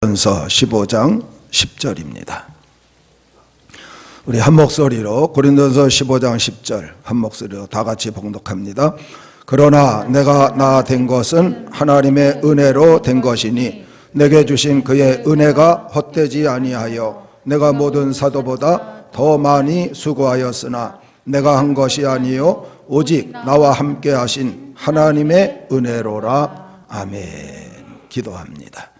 고린도전서 15장 10절입니다. 우리 한 목소리로 고린도전서 15장 10절 한 목소리로 다 같이 봉독합니다. 그러나 내가 나 된 것은 하나님의 은혜로 된 것이니 내게 주신 그의 은혜가 헛되지 아니하여 내가 모든 사도보다 더 많이 수고하였으나 내가 한 것이 아니요 오직 나와 함께 하신 하나님의 은혜로라. 아멘. 기도합니다.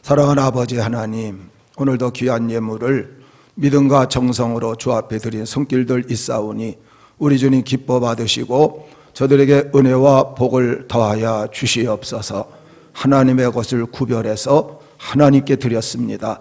사랑하는 아버지 하나님, 오늘도 귀한 예물을 믿음과 정성으로 주 앞에 드린 손길들 있사오니 우리 주님 기뻐 받으시고 저들에게 은혜와 복을 더하여 주시옵소서. 하나님의 것을 구별해서 하나님께 드렸습니다.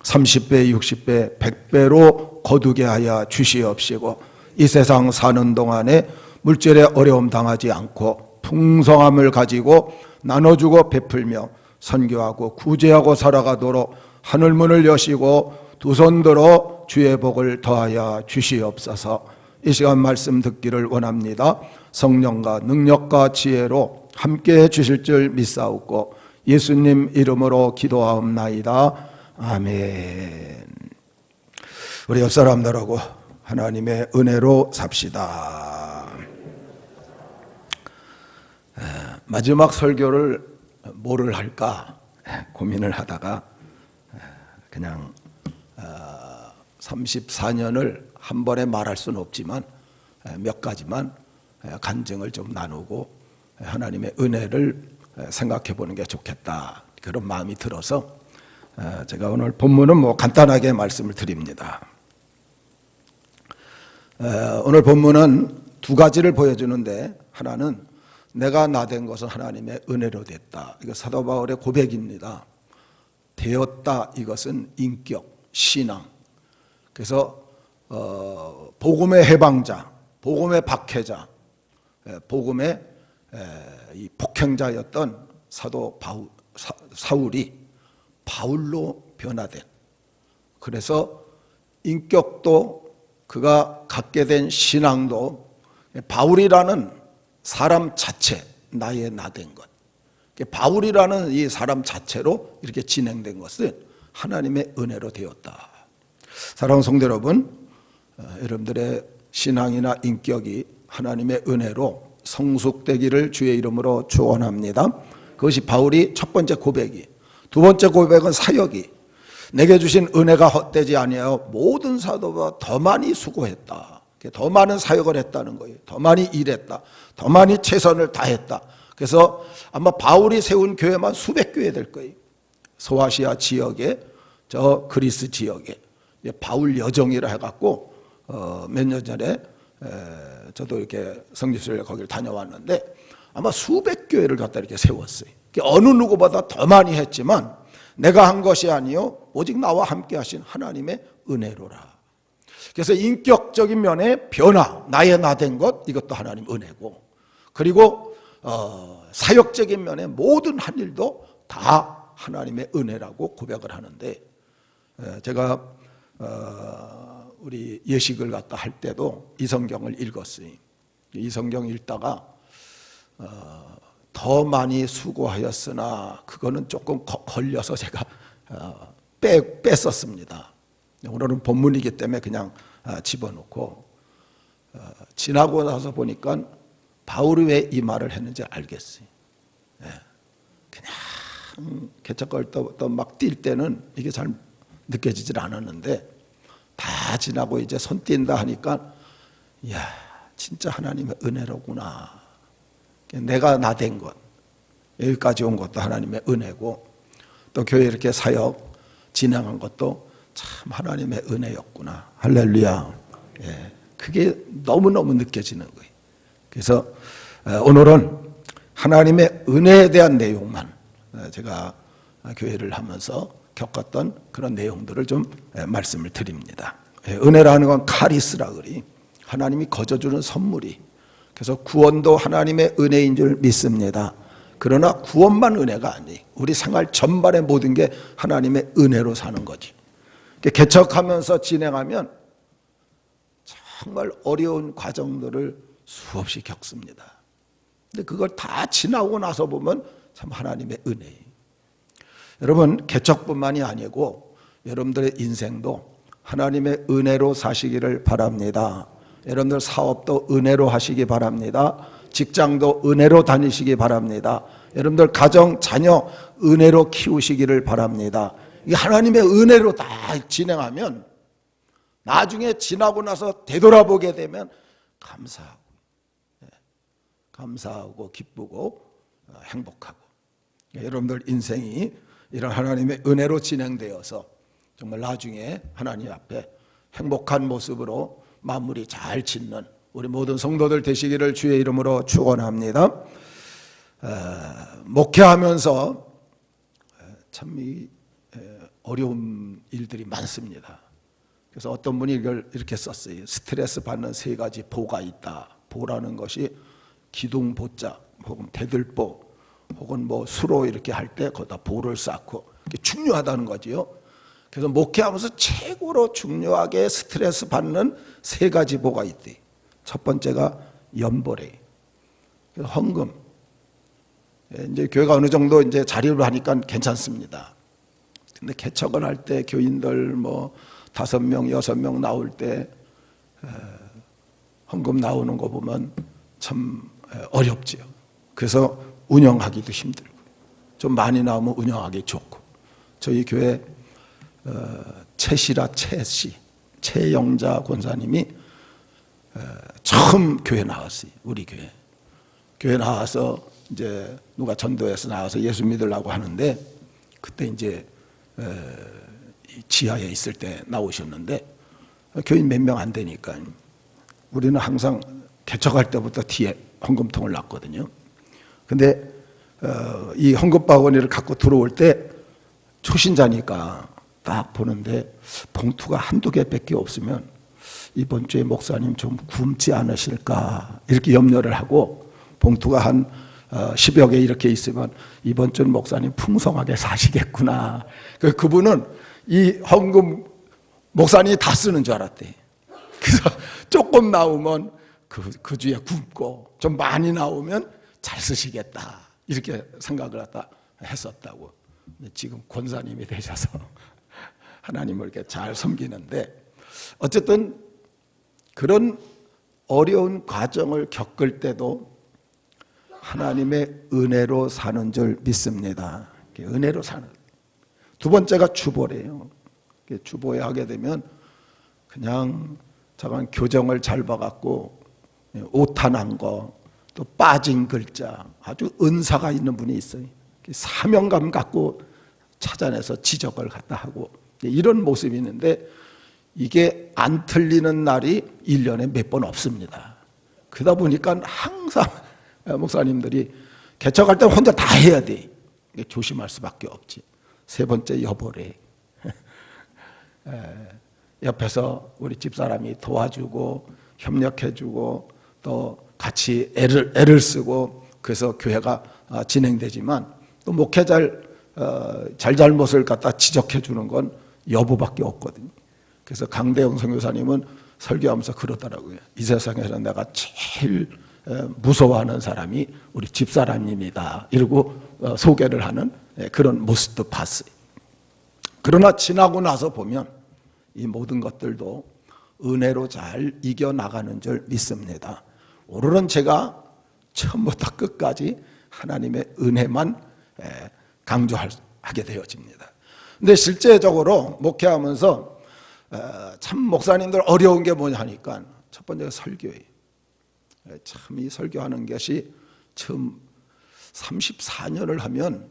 30배, 60배, 100배로 거두게 하여 주시옵시고 이 세상 사는 동안에 물질에 어려움 당하지 않고 풍성함을 가지고 나눠주고 베풀며 선교하고 구제하고 살아가도록 하늘문을 여시고 두 손 들어 주의 복을 더하여 주시옵소서. 이 시간 말씀 듣기를 원합니다. 성령과 능력과 지혜로 함께해 주실 줄 믿사옵고 예수님 이름으로 기도하옵나이다. 아멘. 우리 옆 사람들하고 하나님의 은혜로 삽시다. 마지막 설교를 뭐를 할까 고민을 하다가 그냥 34년을 한 번에 말할 수는 없지만 몇 가지만 간증을 좀 나누고 하나님의 은혜를 생각해 보는 게 좋겠다, 그런 마음이 들어서 제가 오늘 본문은 간단하게 말씀을 드립니다. 오늘 본문은 두 가지를 보여주는데, 하나는 내가 나 된 것은 하나님의 은혜로 됐다. 이거 사도 바울의 고백입니다. 되었다, 이것은 인격, 신앙. 그래서 복음의 해방자, 복음의 박해자, 복음의 이 폭행자였던 사도 사울이 바울로 변화된, 그래서 인격도 그가 갖게 된 신앙도 바울이라는 사람 자체, 나의 나 된 것, 바울이라는 이 사람 자체로 이렇게 진행된 것은 하나님의 은혜로 되었다. 사랑하는 성도 여러분, 여러분들의 신앙이나 인격이 하나님의 은혜로 성숙되기를 주의 이름으로 축원합니다. 그것이 바울이 첫 번째 고백이. 두 번째 고백은 사역이. 내게 주신 은혜가 헛되지 아니하여 모든 사도보다 더 많이 수고했다. 더 많은 사역을 했다는 거예요. 더 많이 일했다. 더 많이 최선을 다했다. 그래서 아마 바울이 세운 교회만 수백 교회 될 거예요. 소아시아 지역에, 저 그리스 지역에 바울 여정이라 해갖고 몇 년 전에 저도 이렇게 성지순례 거기를 다녀왔는데 아마 수백 교회를 갖다 이렇게 세웠어요. 어느 누구보다 더 많이 했지만 내가 한 것이 아니요 오직 나와 함께 하신 하나님의 은혜로라. 그래서 인격적인 면의 변화, 나의 나 된 것, 이것도 하나님 은혜고, 그리고 사역적인 면의 모든 한 일도 다 하나님의 은혜라고 고백을 하는데, 제가 우리 예식을 갖다 할 때도 이 성경을 읽었어요. 이 성경 읽다가 더 많이 수고하였으나 그거는 조금 걸려서 제가 뺐었습니다. 오늘은 본문이기 때문에 그냥 집어넣고, 지나고 나서 보니까 바울이 왜 이 말을 했는지 알겠어요. 그냥 개척할 때 막 뛸 때는 이게 잘 느껴지질 않았는데 다 지나고 이제 손 띈다 하니까 이야, 진짜 하나님의 은혜로구나. 내가 나 된 것, 여기까지 온 것도 하나님의 은혜고, 또 교회 이렇게 사역 진행한 것도 참 하나님의 은혜였구나. 할렐루야. 그게 너무너무 느껴지는 거예요. 그래서 오늘은 하나님의 은혜에 대한 내용만, 제가 교회를 하면서 겪었던 그런 내용들을 좀 말씀을 드립니다. 은혜라는 건 카리스라 그리, 하나님이 거저주는 선물이. 그래서 구원도 하나님의 은혜인 줄 믿습니다. 그러나 구원만 은혜가 아니에요. 우리 생활 전반의 모든 게 하나님의 은혜로 사는 거지. 개척하면서 진행하면 정말 어려운 과정들을 수없이 겪습니다. 근데 그걸 다 지나고 나서 보면 참 하나님의 은혜예요. 여러분 개척뿐만이 아니고 여러분들의 인생도 하나님의 은혜로 사시기를 바랍니다. 여러분들 사업도 은혜로 하시기 바랍니다. 직장도 은혜로 다니시기 바랍니다. 여러분들 가정, 자녀 은혜로 키우시기를 바랍니다. 이게 하나님의 은혜로 다 진행하면 나중에 지나고 나서 되돌아보게 되면 감사하고 기쁘고 행복하고, 여러분들 인생이 이런 하나님의 은혜로 진행되어서 정말 나중에 하나님 앞에 행복한 모습으로 마무리 잘 짓는 우리 모든 성도들 되시기를 주의 이름으로 축원합니다. 목회하면서 참 어려운 일들이 많습니다. 그래서 어떤 분이 이걸 이렇게 썼어요. 스트레스 받는 세 가지 보가 있다. 보라는 것이 기둥보자 혹은 대들보 혹은 뭐 수로 이렇게 할 때 거기다 보를 쌓고 중요하다는 거지요. 그래서 목회하면서 최고로 중요하게 스트레스 받는 세 가지 보가 있대. 첫 번째가 연보래. 헌금. 이제 교회가 어느 정도 이제 자립을 하니까 괜찮습니다. 근데 개척을 할 때 교인들 뭐 5명, 6명 나올 때 헌금 나오는 거 보면 참 어렵지요. 그래서 운영하기도 힘들고, 좀 많이 나오면 운영하기 좋고. 저희 교회 최영자 권사님이 처음 교회 나왔어요. 우리 교회 나와서 이제 누가 전도해서 나와서 예수 믿으려고 하는데, 그때 이제 지하에 있을 때 나오셨는데 교인 몇 명 안 되니까 우리는 항상 개척할 때부터 뒤에 헌금통을 놨거든요. 근데 이 헌금바구니를 갖고 들어올 때 초신자니까 딱 보는데 봉투가 한두 개밖에 없으면 이번 주에 목사님 좀 굶지 않으실까 이렇게 염려를 하고, 봉투가 한 10여 개 이렇게 있으면 이번 주는 목사님 풍성하게 사시겠구나. 그분은 이 헌금 목사님이 다 쓰는 줄 알았대. 그래서 조금 나오면 그 주에 굶고 좀 많이 나오면 잘 쓰시겠다 이렇게 생각을 했었다고. 지금 권사님이 되셔서 하나님을 이렇게 잘 섬기는데, 어쨌든 그런 어려운 과정을 겪을 때도 하나님의 은혜로 사는 줄 믿습니다. 은혜로 사는. 두 번째가 주보래요. 주보에 하게 되면 그냥 잠깐 교정을 잘 봐갖고 오탄한 거, 또 빠진 글자, 아주 은사가 있는 분이 있어요. 사명감 갖고 찾아내서 지적을 갖다 하고, 이런 모습이 있는데 이게 안 틀리는 날이 1년에 몇 번 없습니다. 그러다 보니까 항상 목사님들이 개척할 때 혼자 다 해야 돼. 조심할 수밖에 없지. 세 번째 여보래. 옆에서 우리 집사람이 도와주고 협력해주고 또 같이 애를 쓰고, 그래서 교회가 진행되지만 또 목회자를 잘잘못을 갖다 지적해 주는 건 여보밖에 없거든요. 그래서 강대영 선교사님은 설교하면서 그러더라고요. 이 세상에서 내가 제일 무서워하는 사람이 우리 집사람입니다. 이러고 소개를 하는 그런 모습도 봤어요. 그러나 지나고 나서 보면 이 모든 것들도 은혜로 잘 이겨나가는 줄 믿습니다. 오늘은 제가 처음부터 끝까지 하나님의 은혜만 강조하게 되어집니다. 근데 실제적으로 목회하면서 참 목사님들 어려운 게 뭐냐 하니까 첫 번째가 설교예요. 참 이 설교하는 것이 처음 34년을 하면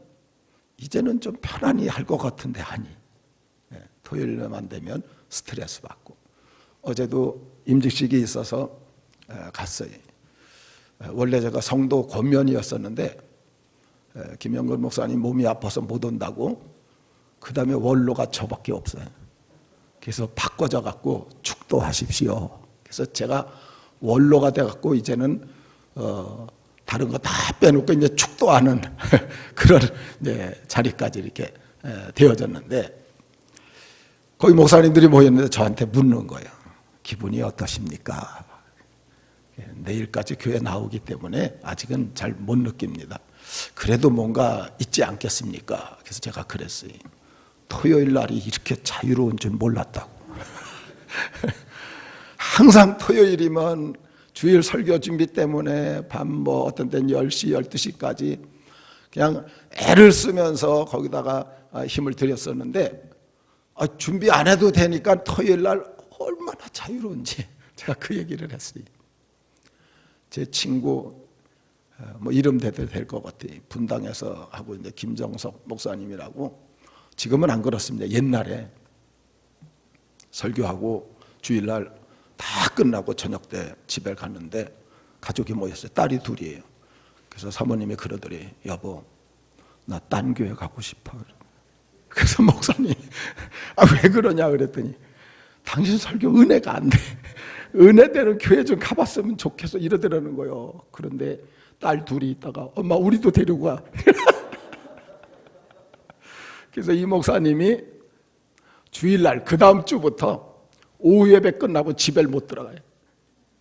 이제는 좀 편안히 할 것 같은데 하니 토요일만 되면 스트레스 받고, 어제도 임직식이 있어서 갔어요. 원래 제가 성도 권면이었었는데 김영근 목사님 몸이 아파서 못 온다고, 그 다음에 원로가 저밖에 없어요. 그래서 바꿔져 갖고 축도하십시오. 그래서 제가 원로가 돼 갖고 이제는 다른 거 다 빼놓고 이제 축도하는 그런 자리까지 이렇게 되어졌는데, 거기 목사님들이 모였는데 저한테 묻는 거예요. 기분이 어떠십니까? 내일까지 교회 나오기 때문에 아직은 잘 못 느낍니다. 그래도 뭔가 있지 않겠습니까? 그래서 제가 그랬어요. 토요일 날이 이렇게 자유로운 줄 몰랐다고. 항상 토요일이면 주일 설교 준비 때문에 밤 뭐 어떤 때는 10시, 12시까지 그냥 애를 쓰면서 거기다가 힘을 들였었는데 준비 안 해도 되니까 토요일 날 얼마나 자유로운지 제가 그 얘기를 했어요. 제 친구 뭐 이름 대도 될 것 같아요. 분당에서 하고 있는 김정석 목사님이라고. 지금은 안 그렇습니다. 옛날에 설교하고 주일날 다 끝나고 저녁 때 집에 갔는데 가족이 모였어요. 딸이 둘이에요. 그래서 사모님이 그러더래. 여보, 나 딴 교회 가고 싶어. 그래서 목사님 왜 그러냐 그랬더니 당신 설교 은혜가 안 돼. 은혜대로 교회 좀 가봤으면 좋겠어 이러더라는 거예요. 그런데 딸 둘이 있다가 엄마 우리도 데리고 가. 그래서 이 목사님이 주일날 그 다음 주부터 오후 예배 끝나고 집에 못 들어가요.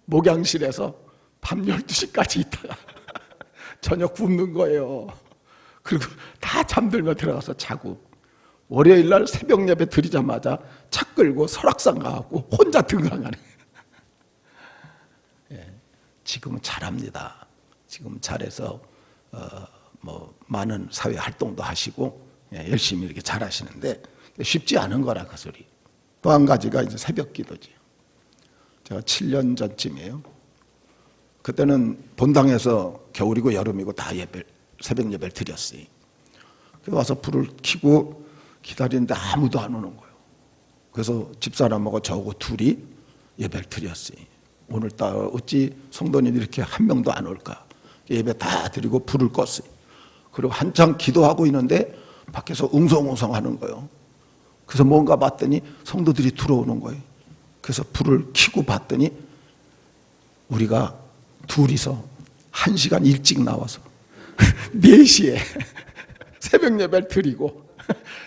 목양실에서 밤 12시까지 있다가 저녁 굶는 거예요. 그리고 다 잠들며 들어가서 자고 월요일날 새벽 예배 드리자마자 차 끌고 설악산 가고 혼자 등강하네. 지금은 잘합니다. 지금 잘해서 뭐 많은 사회 활동도 하시고 열심히 이렇게 잘하시는데 쉽지 않은 거라 그 소리. 또 한 가지가 이제 새벽 기도죠. 제가 7년 전쯤이에요. 그때는 본당에서 겨울이고 여름이고 다 새벽 예배를 드렸어요. 그래서 와서 불을 켜고 기다리는데 아무도 안 오는 거예요. 그래서 집사람하고 저하고 둘이 예배를 드렸어요. 오늘따라 어찌 성도님이 이렇게 한 명도 안 올까. 예배 다 드리고 불을 껐어요. 그리고 한창 기도하고 있는데 밖에서 웅성웅성 하는 거예요. 그래서 뭔가 봤더니 성도들이 들어오는 거예요. 그래서 불을 켜고 봤더니 우리가 둘이서 1시간 일찍 나와서 4시에 새벽 예배를 드리고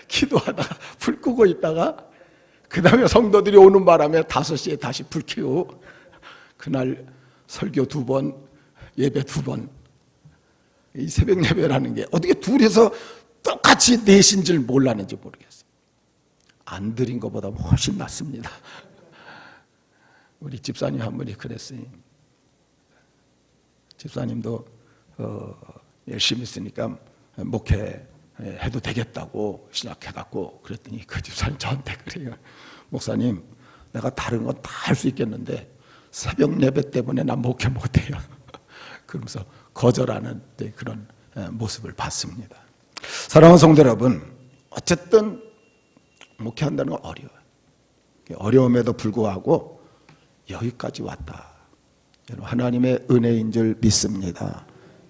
기도하다가 불 끄고 있다가 그 다음에 성도들이 오는 바람에 5시에 다시 불 켜고 그날 설교 2번, 예배 2번. 이 새벽 예배라는 게 어떻게 둘이서 똑같이 내신 줄 몰랐는지 모르겠어요. 안 드린 것보다 훨씬 낫습니다. 우리 집사님 한 분이 그랬어요. 집사님도 열심히 있으니까 목회해도 되겠다고 시작해갖고 그랬더니 그 집사님 저한테 그래요. 목사님, 내가 다른 건 다 할 수 있겠는데 새벽 예배 때문에 난 목회 못해요. 그러면서 거절하는 그런 모습을 봤습니다. 사랑하는 성도 여러분, 어쨌든 목회한다는 건 어려워요. 어려움에도 불구하고 여기까지 왔다. 하나님의 은혜인 줄 믿습니다.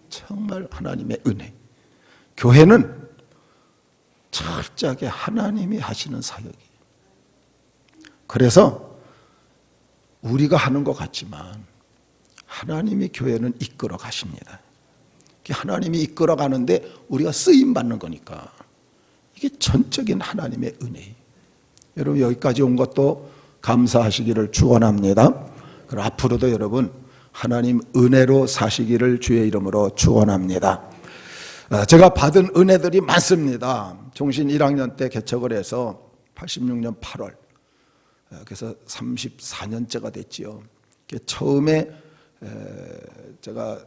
정말 하나님의 은혜. 교회는 철저하게 하나님이 하시는 사역이에요. 그래서 우리가 하는 것 같지만 하나님이 교회는 이끌어 가십니다. 하나님이 이끌어 가는데 우리가 쓰임 받는 거니까 이게 전적인 하나님의 은혜예요. 여러분 여기까지 온 것도 감사하시기를 축원합니다. 그리고 앞으로도 여러분 하나님 은혜로 사시기를 주의 이름으로 축원합니다. 제가 받은 은혜들이 많습니다. 종신 1학년 때 개척을 해서 86년 8월 그래서 34년째가 됐지요. 처음에 제가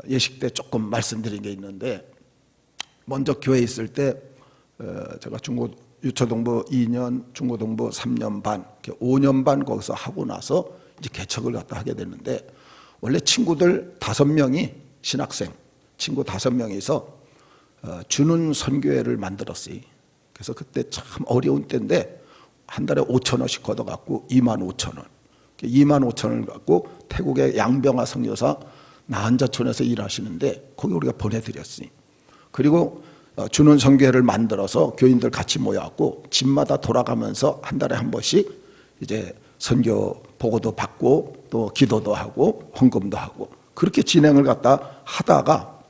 예식 때 조금 말씀드린 게 있는데 먼저 교회에 있을 때 제가 유초동부 2년, 중고동부 3년 반, 5년 반 거기서 하고 나서 이제 개척을 갖다 하게 됐는데 원래 친구들 5명이 신학생 친구 5명이서 주는 선교회를 만들었어요. 그래서 그때 참 어려운 때인데 한 달에 5,000원씩 걷어갖고 25,000원 25,000원을 갖고 태국의 양병화 선교사 나한자촌에서 일하시는데 거기 우리가 보내드렸어요. 그리고 주는 선교회를 만들어서 교인들 같이 모여갖고 집마다 돌아가면서 한 달에 한 번씩 이제 선교 보고도 받고 또 기도도 하고 헌금도 하고 그렇게 진행을 갖다 하다가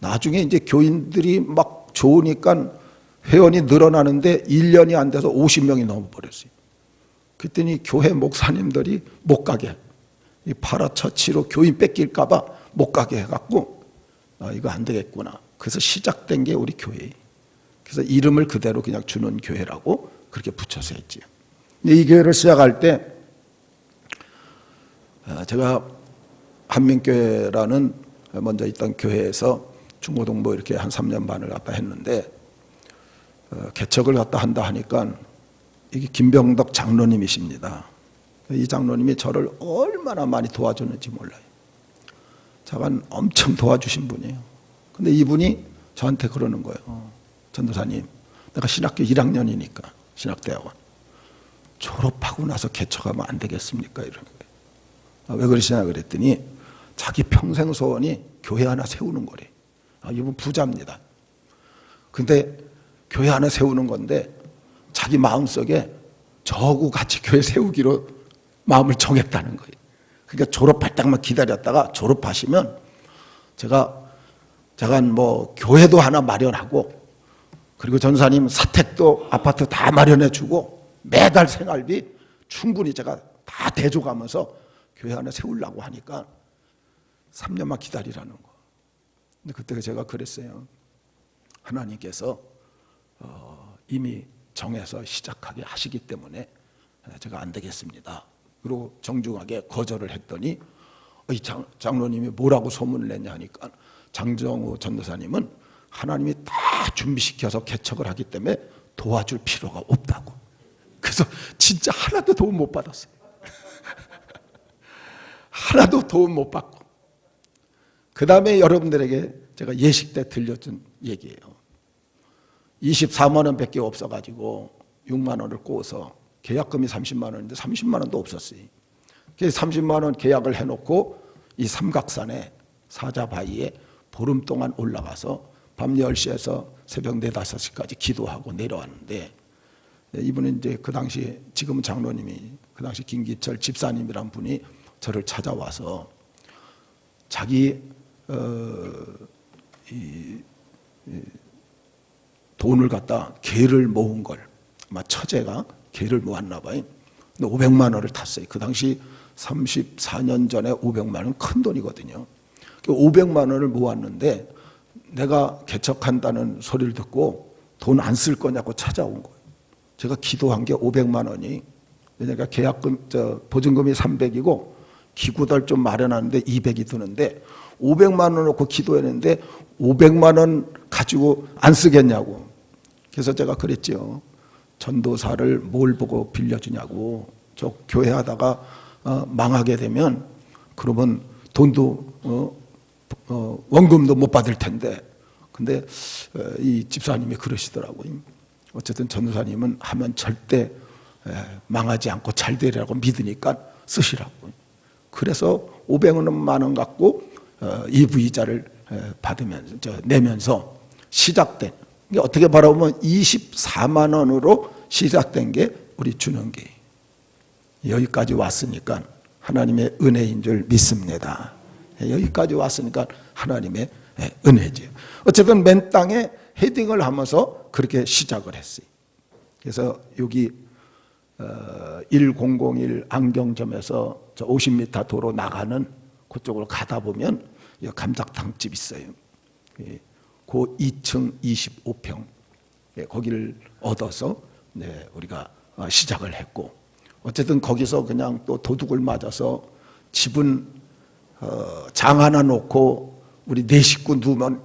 나중에 이제 교인들이 막 좋으니까 회원이 늘어나는데 1년이 안 돼서 50명이 넘어버렸어요. 그랬더니 교회 목사님들이 못 가게 이 파라처치로 교인 뺏길까 봐 못 가게 해갖고 이거 안 되겠구나. 그래서 시작된 게 우리 교회예요. 그래서 이름을 그대로 그냥 주는 교회라고 그렇게 붙여서 했지요. 근데 이 교회를 시작할 때 제가 한민교회라는 먼저 있던 교회에서 중고등부 이렇게 한 3년 반을 갖다 했는데 개척을 갖다 한다 하니까 이게 김병덕 장로님이십니다. 이 장로님이 저를 얼마나 많이 도와줬는지 몰라요. 자간 엄청 도와주신 분이에요. 근데 이분이 저한테 그러는 거예요. 전도사님, 내가 신학교 1학년이니까 신학대학원 졸업하고 나서 개척하면 안 되겠습니까? 이러는 거예요. 왜 그러시냐 그랬더니 자기 평생 소원이 교회 하나 세우는 거래. 이분 부자입니다. 근데 교회 하나 세우는 건데 자기 마음속에 저하고 같이 교회 세우기로 마음을 정했다는 거예요. 그러니까 졸업할 때만 기다렸다가 졸업하시면 제가 뭐 교회도 하나 마련하고 그리고 전사님 사택도 아파트 다 마련해 주고 매달 생활비 충분히 제가 다 대줘가면서 교회 하나 세우려고 하니까 3년만 기다리라는 거. 근데 그때 제가 그랬어요. 하나님께서 이미 정해서 시작하게 하시기 때문에 제가 안 되겠습니다. 그리고 정중하게 거절을 했더니 이 장로님이 뭐라고 소문을 냈냐 하니까 장정우 전도사님은 하나님이 다 준비시켜서 개척을 하기 때문에 도와줄 필요가 없다고. 그래서 진짜 하나도 도움 못 받았어요. 하나도 도움 못 받고. 그 다음에 여러분들에게 제가 예식 때 들려준 얘기예요. 24만 원밖에 없어가지고 6만 원을 꼬서 계약금이 30만 원인데 30만 원도 없었어요. 그래서 30만 원 계약을 해놓고 이 삼각산에 사자바위에 보름 동안 올라가서 밤 10시에서 새벽 4, 5시까지 기도하고 내려왔는데 이분은 이제 그 당시 지금은 장로님이 그 당시 김기철 집사님이란 분이 저를 찾아와서 자기 돈을 갖다 개를 모은 걸 아마 처제가 개를 모았나 봐요. 근데 500만 원을 탔어요. 그 당시 34년 전에 500만 원 큰 돈이거든요. 500만 원을 모았는데 내가 개척한다는 소리를 듣고 돈 안 쓸 거냐고 찾아온 거예요. 제가 기도한 게 500만 원이 그러니까 계약금 보증금이 300이고 기구들 좀 마련하는데 200이 드는데 500만 원 놓고 기도했는데 500만 원 가지고 안 쓰겠냐고. 그래서 제가 그랬죠. 전도사를 뭘 보고 빌려주냐고. 저 교회 하다가 망하게 되면 그러면 돈도 원금도 못 받을 텐데. 근데 이 집사님이 그러시더라고요. 어쨌든 전도사님은 하면 절대 망하지 않고 잘 되리라고 믿으니까 쓰시라고. 그래서 500만 원 갖고 이부이자를 내면서 시작된, 어떻게 바라보면 24만 원으로 시작된 게 우리 준흥교회. 여기까지 왔으니까 하나님의 은혜인 줄 믿습니다. 여기까지 왔으니까 하나님의 은혜죠. 어쨌든 맨 땅에 헤딩을 하면서 그렇게 시작을 했어요. 그래서 여기 1001 안경점에서 저 50m 도로 나가는 그쪽으로 가다 보면 감자탕집 있어요. 그 2층 25평 거기를 얻어서 우리가 시작을 했고, 어쨌든 거기서 그냥 또 도둑을 맞아서 집은 장 하나 놓고 우리 4식구 누우면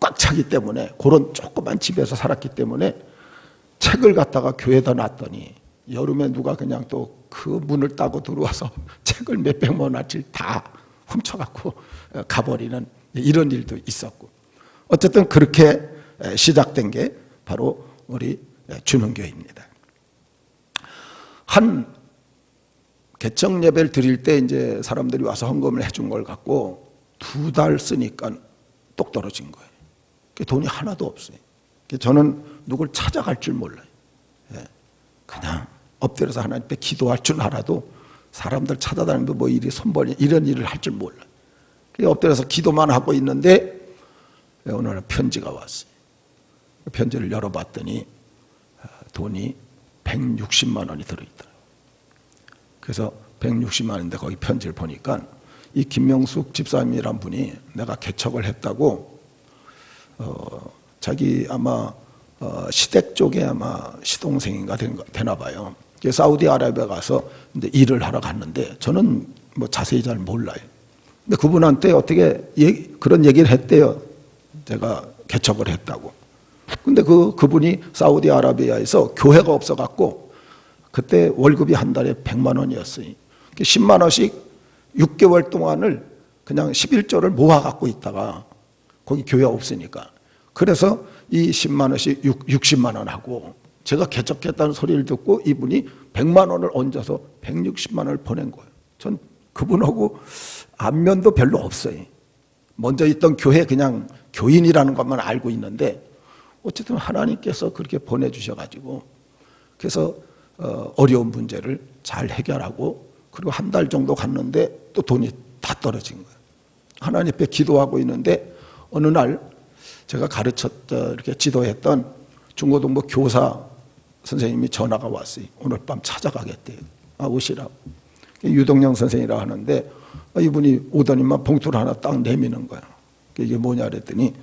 꽉 차기 때문에 그런 조그만 집에서 살았기 때문에 책을 갖다가 교회에다 놨더니 여름에 누가 그냥 또 그 문을 따고 들어와서 책을 몇백만 원어치 다 훔쳐갖고 가버리는 이런 일도 있었고, 어쨌든 그렇게 시작된 게 바로 우리 준흥교회입니다. 한 개척 예배를 드릴 때 이제 사람들이 와서 헌금을 해준 걸 갖고 2달 쓰니까 똑 떨어진 거예요. 돈이 하나도 없어요. 저는 누굴 찾아갈 줄 몰라요. 그냥 엎드려서 하나님께 기도할 줄 알아도 사람들 찾아다니면서 뭐 이리 손벌이 이런 일을 할 줄 몰라요. 엎드려서 기도만 하고 있는데 오늘 편지가 왔어요. 편지를 열어봤더니 돈이 160만 원이 들어있더라고요. 그래서 160만 원인데 거기 편지를 보니까 이 김명숙 집사님이란 분이 내가 개척을 했다고 자기 아마 시댁 쪽에 아마 시동생인가 되나 봐요. 사우디아라비아 가서 이제 일을 하러 갔는데 저는 뭐 자세히 잘 몰라요. 근데 그분한테 어떻게 그런 얘기를 했대요. 제가 개척을 했다고. 근데 그분이 사우디아라비아에서 교회가 없어갖고 그때 월급이 한 달에 100만 원이었어요. 10만 원씩 6개월 동안을 그냥 11조를 모아갖고 있다가 거기 교회 없으니까. 그래서 이 10만 원씩 60만 원 하고 제가 개척했다는 소리를 듣고 이분이 100만 원을 얹어서 160만 원을 보낸 거예요. 전 그분하고 안면도 별로 없어요. 먼저 있던 교회 그냥 교인이라는 것만 알고 있는데 어쨌든 하나님께서 그렇게 보내주셔가지고 그래서 어려운 문제를 잘 해결하고 그리고 한 달 정도 갔는데 또 돈이 다 떨어진 거예요. 하나님 앞에 기도하고 있는데 어느 날 제가 이렇게 지도했던 중고등부 교사 선생님이 전화가 왔어요. 오늘 밤 찾아가겠대요. 오시라고. 유동영 선생이라고 하는데 이분이 오더니만 봉투를 하나 딱 내미는 거야. 이게 뭐냐 그랬더니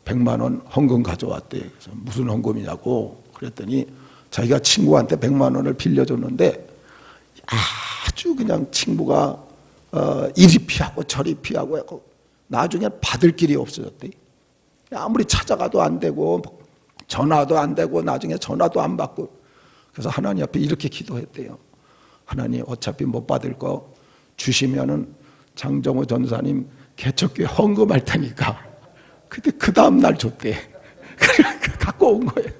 100만 원 헌금 가져왔대. 그래서 무슨 헌금이냐고 그랬더니 자기가 친구한테 100만 원을 빌려줬는데 아주 그냥 친구가 이리 피하고 저리 피하고 해서 나중에 받을 길이 없어졌대. 아무리 찾아가도 안 되고 전화도 안 되고 나중에 전화도 안 받고. 그래서 하나님 앞에 이렇게 기도했대요. 하나님 어차피 못 받을 거 주시면은 장정호 전사님 개척교회 헌금할 테니까. 근데 그 다음 날 줬대. 갖고 온 거예요.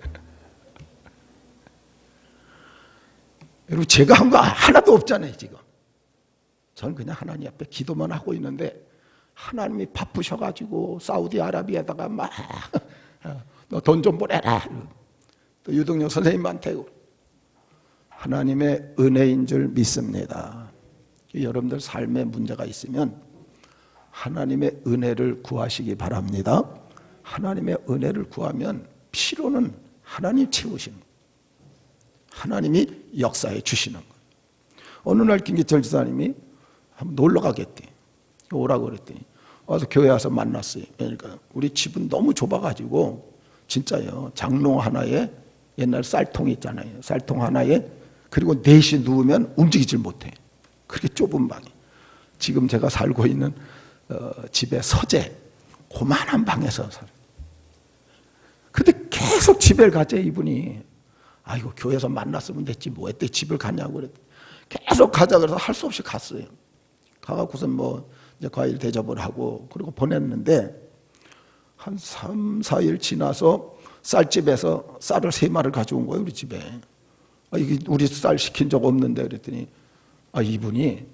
여러분 제가 한 거 하나도 없잖아요 지금. 저는 그냥 하나님 앞에 기도만 하고 있는데 하나님이 바쁘셔가지고 사우디아라비아에다가 막 너 돈 좀 보내라. 또 유동영 선생님한테 하나님의 은혜인 줄 믿습니다. 여러분들 삶에 문제가 있으면 하나님의 은혜를 구하시기 바랍니다. 하나님의 은혜를 구하면 필요는 하나님 채우시는 거예요. 하나님이 역사해 주시는 거예요. 어느 날 김기철 지사님이 한번 놀러 가겠대. 오라고 그랬더니 와서 교회 와서 만났어요. 그러니까 우리 집은 너무 좁아가지고 진짜요. 장롱 하나에 옛날 쌀통 있잖아요. 쌀통 하나에 그리고 넷이 누우면 움직이질 못해. 그렇게 좁은 방이. 지금 제가 살고 있는 집의 서재 고만한 방에서 살아요. 근데 계속 집에 가재 이분이. 아이고 교회에서 만났으면 됐지 뭐 했대 집을 가냐고 그랬더니 계속 가자 그래서 할 수 없이 갔어요. 가갖고선 뭐 이제 과일 대접을 하고 그리고 보냈는데 한 3, 4일 지나서 쌀집에서 쌀을 3마리를 가져온 거예요 우리 집에. 이게 우리 쌀 시킨 적 없는데 그랬더니 이분이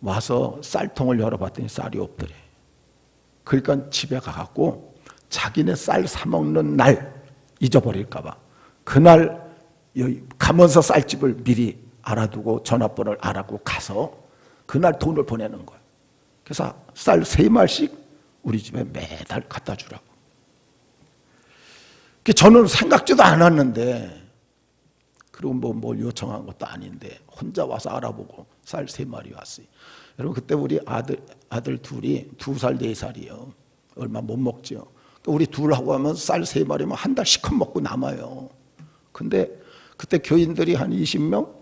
와서 쌀통을 열어봤더니 쌀이 없더래. 그러니까 집에 가갖고 자기네 쌀 사먹는 날 잊어버릴까 봐 그날 가면서 쌀집을 미리 알아두고 전화번호를 알아고 가서 그날 돈을 보내는 거예요. 그래서 쌀 3말씩 우리 집에 매달 갖다 주라고. 저는 생각지도 않았는데 그리고 뭘 요청한 것도 아닌데 혼자 와서 알아보고 쌀 3마리 왔어요. 여러분 그때 우리 아들 둘이 2살 4살이요. 얼마 못 먹죠. 우리 둘하고 하면 쌀 3마리면 한 달 실컷 먹고 남아요. 근데 그때 교인들이 한 20명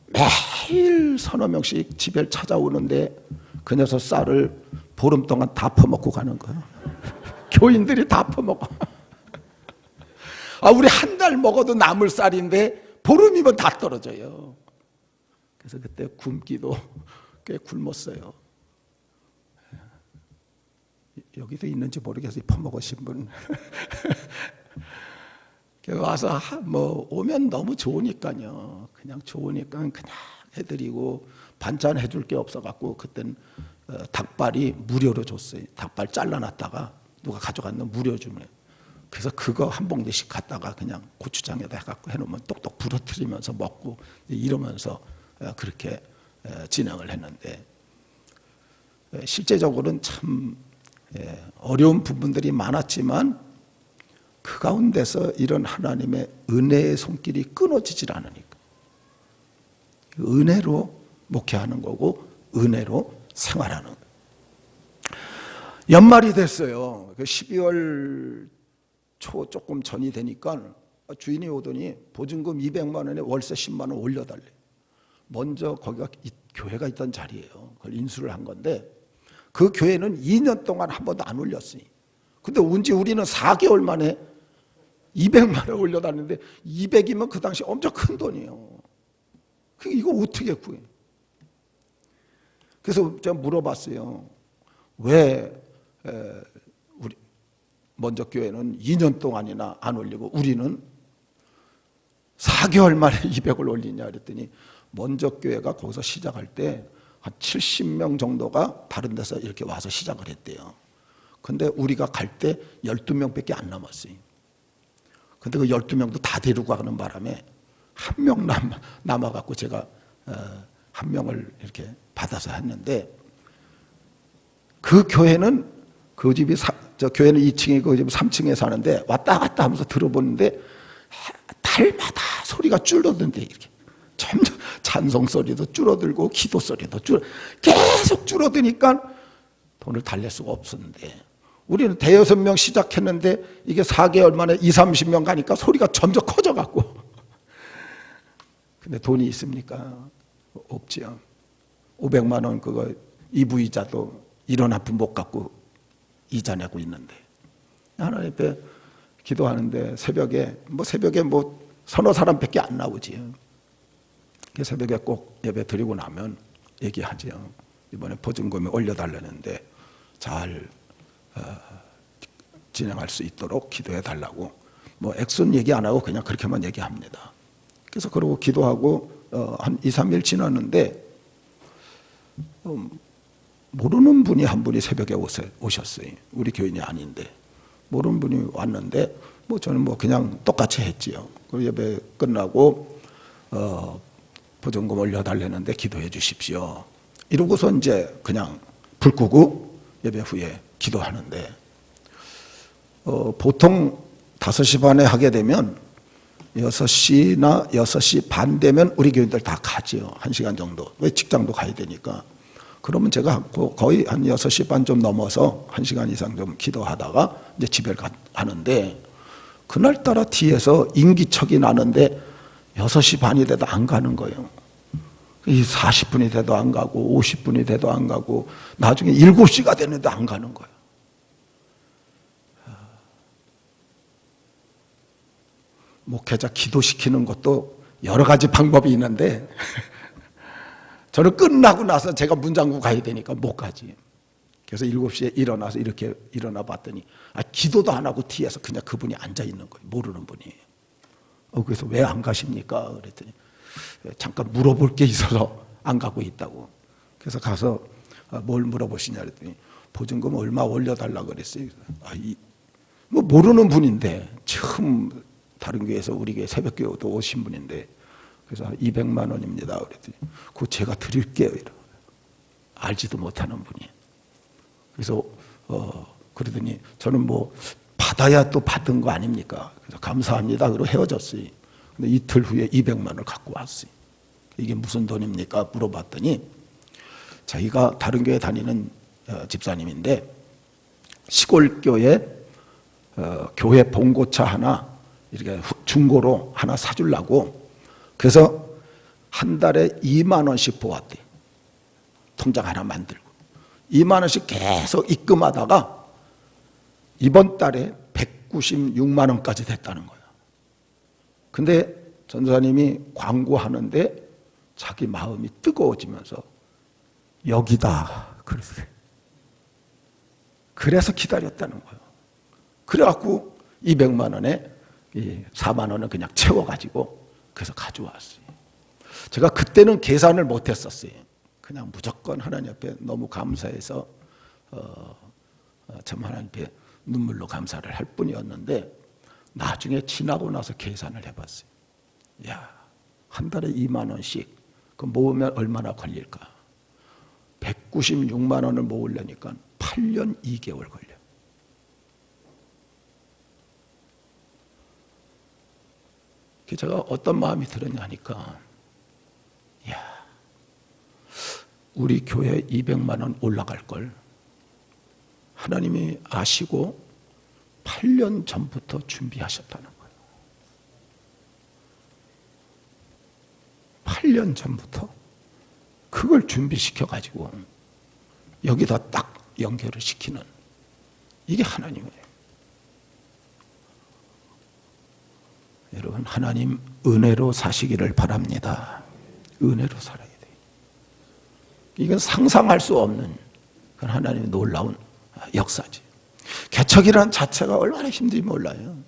매일 서너 명씩 집에 찾아오는데 그 녀석 쌀을 보름 동안 다 퍼먹고 가는 거예요. 교인들이 다 퍼먹어. 우리 한 달 먹어도 남을 쌀인데 보름이면 다 떨어져요. 그래서 그때 굶기도 꽤 굶었어요. 여기도 있는지 모르겠어요. 퍼먹으신 분. 와서 뭐 오면 너무 좋으니까요. 그냥 좋으니까 그냥 해드리고 반찬 해줄 게 없어갖고 그땐 닭발이 무료로 줬어요. 닭발 잘라놨다가 누가 가져갔는 무료 주면. 그래서 그거 한 봉지씩 갖다가 그냥 고추장에다 해갖고 해놓으면 똑똑 부러뜨리면서 먹고 이러면서 그렇게 진행을 했는데 실제적으로는 참 어려운 부분들이 많았지만 그 가운데서 이런 하나님의 은혜의 손길이 끊어지질 않으니까 은혜로 목회하는 거고 은혜로 생활하는 거예요. 연말이 됐어요. 12월 초 조금 전이 되니까 주인이 오더니 보증금 200만 원에 월세 10만 원 올려달래. 먼저 거기가 교회가 있던 자리예요. 그걸 인수를 한 건데 그 교회는 2년 동안 한 번도 안 올렸어요. 근데 언제 우리는 4개월 만에 200만 원 올려달는데 200이면 그 당시 엄청 큰 돈이에요. 이거 어떻게 구해? 그래서 제가 물어봤어요. 왜 우리 먼저 교회는 2년 동안이나 안 올리고 우리는 4개월 만에 200을 올리냐 그랬더니 먼저 교회가 거기서 시작할 때 한 70명 정도가 다른 데서 이렇게 와서 시작을 했대요. 근데 우리가 갈 때 12명밖에 안 남았어요. 근데 그 12명도 다 데리고 가는 바람에 한 명 남아갖고 제가 한 명을 이렇게 받아서 했는데 그 교회는 그 집이 저 교회는 2층이고 그 집은 3층에 사는데 왔다 갔다 하면서 들어보는데 달마다 소리가 줄어든대. 이렇게 점점 찬송 소리도 줄어들고 기도 소리도 계속 줄어드니까 돈을 달랠 수가 없었는데 우리는 대여섯 명 시작했는데 이게 4개월 만에 20-30명 가니까 소리가 점점 커져갖고 근데 돈이 있습니까? 없지요. 500만 원 그거 이부이자도 이런 한 푼 못 갖고 이자 내고 있는데 하나님 앞에 기도하는데 새벽에 서너 사람밖에 안 나오지. 새벽에 꼭 예배 드리고 나면 얘기하지요. 이번에 보증금을 올려달라는데 잘 진행할 수 있도록 기도해 달라고. 액수는 얘기 안 하고 그냥 그렇게만 얘기합니다. 그래서 그러고 기도하고 한 2-3일 지났는데 모르는 분이 한 분이 새벽에 오셨어요. 우리 교인이 아닌데 모르는 분이 왔는데 저는 그냥 똑같이 했지요. 그 예배 끝나고 보증금 올려달라는데 기도해 주십시오. 이러고서 이제 그냥 불 끄고 예배 후에 기도하는데 보통 5시 반에 하게 되면 6시나 6시 반 되면 우리 교인들 다 가지요. 1시간 정도. 왜 직장도 가야 되니까. 그러면 제가 거의 한 6시 반 좀 넘어서 1시간 이상 좀 기도하다가 이제 집에 가는데 그날따라 뒤에서 인기척이 나는데 6시 반이 돼도 안 가는 거예요. 40분이 돼도 안 가고 50분이 돼도 안 가고 나중에 7시가 됐는데 안 가는 거예요. 목회자 기도시키는 것도 여러 가지 방법이 있는데 저는 끝나고 나서 제가 문 잠그고 가야 되니까 못 가지. 그래서 7시에 일어나서 이렇게 일어나 봤더니 기도도 안 하고 뒤에서 그냥 그분이 앉아 있는 거예요. 모르는 분이. 그래서 왜 안 가십니까? 그랬더니 잠깐 물어볼 게 있어서 안 가고 있다고. 그래서 가서 뭘 물어보시냐 그랬더니 보증금 얼마 올려달라고 그랬어요. 모르는 분인데 처음 다른 교회에서 우리 교회 새벽교회도 오신 분인데 그래서 200만 원입니다. 그랬더니 그거 제가 드릴게요. 알지도 못하는 분이. 그래서 그러더니 저는 받아야 또 받은 거 아닙니까? 그래서 감사합니다. 그러고 헤어졌어요. 근데 이틀 후에 200만 원을 갖고 왔어요. 이게 무슨 돈입니까? 물어봤더니 자기가 다른 교회 다니는 집사님인데 시골 교회 교회 봉고차 하나 이렇게 중고로 하나 사주려고 그래서 한 달에 2만 원씩 보았대. 통장 하나 만들고 2만 원씩 계속 입금하다가 이번 달에 196만 원까지 됐다는 거야. 근데 전도사님이 광고하는데 자기 마음이 뜨거워지면서 여기다 그랬어요. 그래서 기다렸다는 거예요. 그래갖고 200만 원에 4만 원은 그냥 채워가지고 그래서 가져왔어요. 제가 그때는 계산을 못했었어요. 그냥 무조건 하나님 앞에 너무 감사해서 참 하나님 앞에 눈물로 감사를 할 뿐이었는데 나중에 지나고 나서 계산을 해봤어요. 야, 한 달에 2만 원씩 그 모으면 얼마나 걸릴까? 196만 원을 모으려니까 8년 2개월 걸려. 제가 어떤 마음이 들었냐 하니까 야, 우리 교회 200만 원 올라갈 걸 하나님이 아시고 8년 전부터 준비하셨다는 거예요. 8년 전부터 그걸 준비시켜가지고 여기다 딱 연결을 시키는 이게 하나님이에요. 여러분, 하나님 은혜로 사시기를 바랍니다. 은혜로 살아야 돼요. 이건 상상할 수 없는 그런 하나님의 놀라운 역사지. 개척이라는 자체가 얼마나 힘든지 몰라요.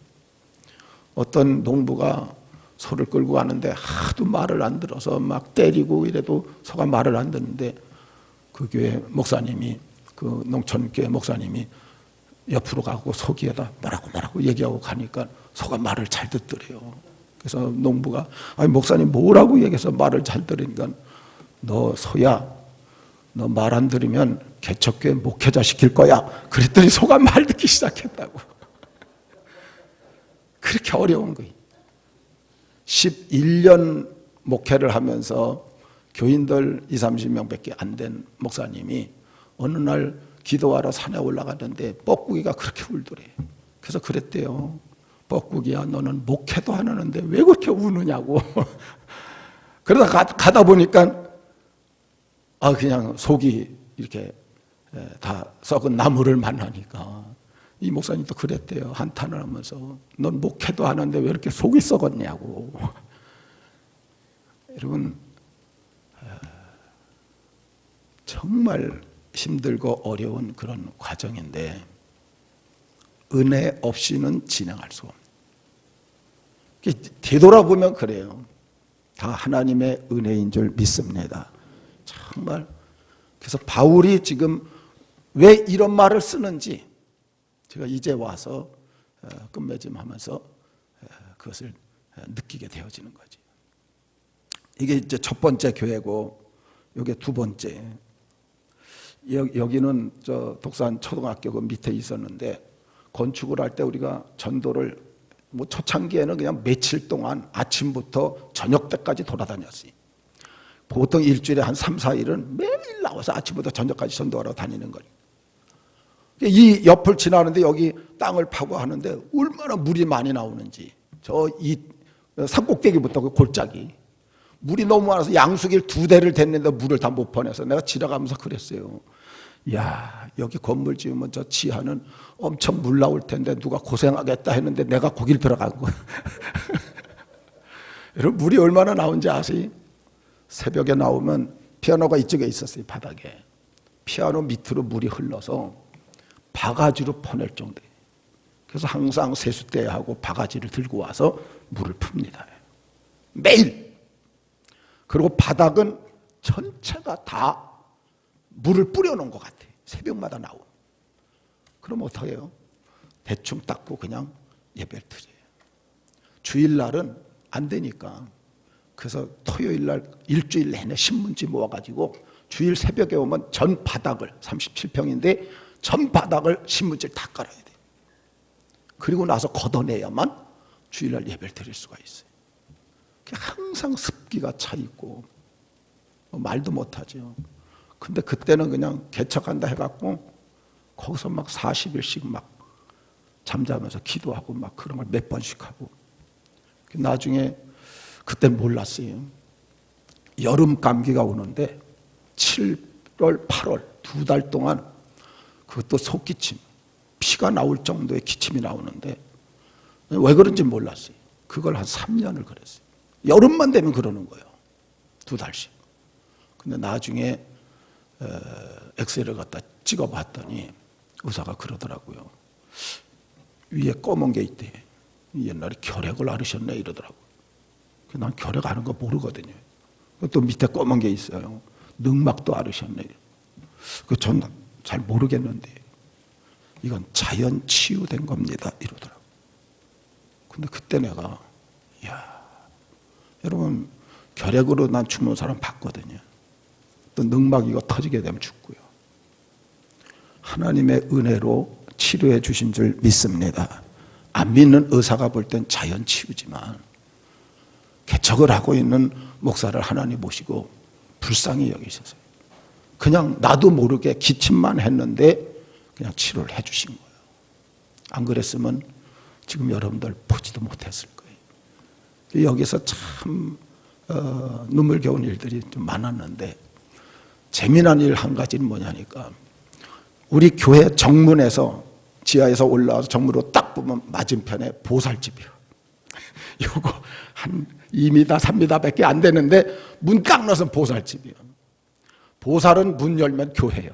어떤 농부가 소를 끌고 가는데 하도 말을 안 들어서 막 때리고 이래도 소가 말을 안 듣는데 그 교회 목사님이, 그 농촌교회 목사님이 옆으로 가고 소 귀에다 뭐라고 얘기하고 가니까 소가 말을 잘 듣더래요. 그래서 농부가 아니 목사님 뭐라고 얘기해서 말을 잘 들으니까 너 소야, 너 말 안 들으면 개척교회 목회자 시킬 거야. 그랬더니 소가 말 듣기 시작했다고. 그렇게 어려운 거예요. 11년 목회를 하면서 교인들 20-30명밖에 안 된 목사님이 어느 날 기도하러 산에 올라갔는데 뻐꾸기가 그렇게 울더래. 그래서 그랬대요. 뻐꾸기야, 너는 목회도 안 하는데 왜 그렇게 우느냐고. 그러다 가다 보니까 그냥 속이 이렇게 다 썩은 나무를 만나니까 이 목사님도 그랬대요. 한탄을 하면서 넌 목회도 하는데 왜 이렇게 속이 썩었냐고. 여러분, 정말 힘들고 어려운 그런 과정인데 은혜 없이는 진행할 수 없는. 되돌아보면 그래요. 다 하나님의 은혜인 줄 믿습니다. 정말. 그래서 바울이 지금 왜 이런 말을 쓰는지 제가 이제 와서 끝맺음하면서 그것을 느끼게 되어지는 거지. 이게 이제 첫 번째 교회고, 이게 두 번째. 여기는 저 독산 초등학교 그 밑에 있었는데 건축을 할 때 우리가 전도를 뭐 초창기에는 그냥 며칠 동안 아침부터 저녁 때까지 돌아다녔어요. 보통 일주일에 한 3-4일은 매일 나와서 아침부터 저녁까지 전도하러 다니는 거예요. 이 옆을 지나는데 여기 땅을 파고 하는데 얼마나 물이 많이 나오는지, 저 이 산꼭대기부터 그 골짜기 물이 너무 많아서 양수길 2대를 댔는데 물을 다 못 퍼내서 내가 지나가면서 그랬어요. 야, 여기 건물 지으면 저 지하는 엄청 물 나올 텐데 누가 고생하겠다 했는데 내가 거길 들어간 거야. 여러분, 물이 얼마나 나온지 아세요? 새벽에 나오면 피아노가 이쪽에 있었어요. 바닥에. 피아노 밑으로 물이 흘러서 바가지로 퍼낼 정도예요. 그래서 항상 세숫대하고 바가지를 들고 와서 물을 풉니다. 매일. 그리고 바닥은 전체가 다 물을 뿌려놓은 것 같아요. 새벽마다 나오고. 그럼 어떻게 해요? 대충 닦고 그냥 예배를 드려요. 주일날은 안 되니까. 그래서 토요일날 일주일 내내 신문지 모아가지고 주일 새벽에 오면 전 바닥을, 37평인데 전 바닥을 신문지를 다 깔아야 돼요. 그리고 나서 걷어내야만 주일날 예배를 드릴 수가 있어요. 항상 습기가 차 있고 말도 못하죠. 근데 그때는 그냥 개척한다 해갖고 거기서 막 40일씩 막 잠자면서 기도하고 막 그런 걸 몇 번씩 하고. 나중에 그때 몰랐어요. 여름 감기가 오는데 7월, 8월 2달 동안 그것도 속기침, 피가 나올 정도의 기침이 나오는데 왜 그런지 몰랐어요. 그걸 한 3년을 그랬어요. 여름만 되면 그러는 거예요. 2달씩. 근데 나중에 엑스레이를 갖다 찍어봤더니 의사가 그러더라고요. 위에 검은 게 있대. 옛날에 결핵을 앓으셨네 이러더라고요. 난 결핵 앓은 거 모르거든요. 또 밑에 검은 게 있어요. 늑막도 앓으셨네. 전 잘 모르겠는데 이건 자연 치유된 겁니다 이러더라고요. 근데 그때 내가 여러분, 결핵으로 난 죽는 사람 봤거든요. 또 늑막 이거 터지게 되면 죽고요. 하나님의 은혜로 치료해 주신 줄 믿습니다. 안 믿는 의사가 볼 땐 자연 치유지만 개척을 하고 있는 목사를 하나님 모시고 불쌍히 여기셨어요. 그냥 나도 모르게 기침만 했는데 그냥 치료를 해주신 거예요. 안 그랬으면 지금 여러분들 보지도 못했을 거예요. 여기서 참 눈물겨운 일들이 좀 많았는데 재미난 일 한 가지는 뭐냐니까 우리 교회 정문에서 지하에서 올라와서 정문으로 딱 보면 맞은편에 보살집이요. 요거 한 2m, 3m 밖에 안 되는데 문 딱 넣어서 보살집이요. 보살은 문 열면 교회요.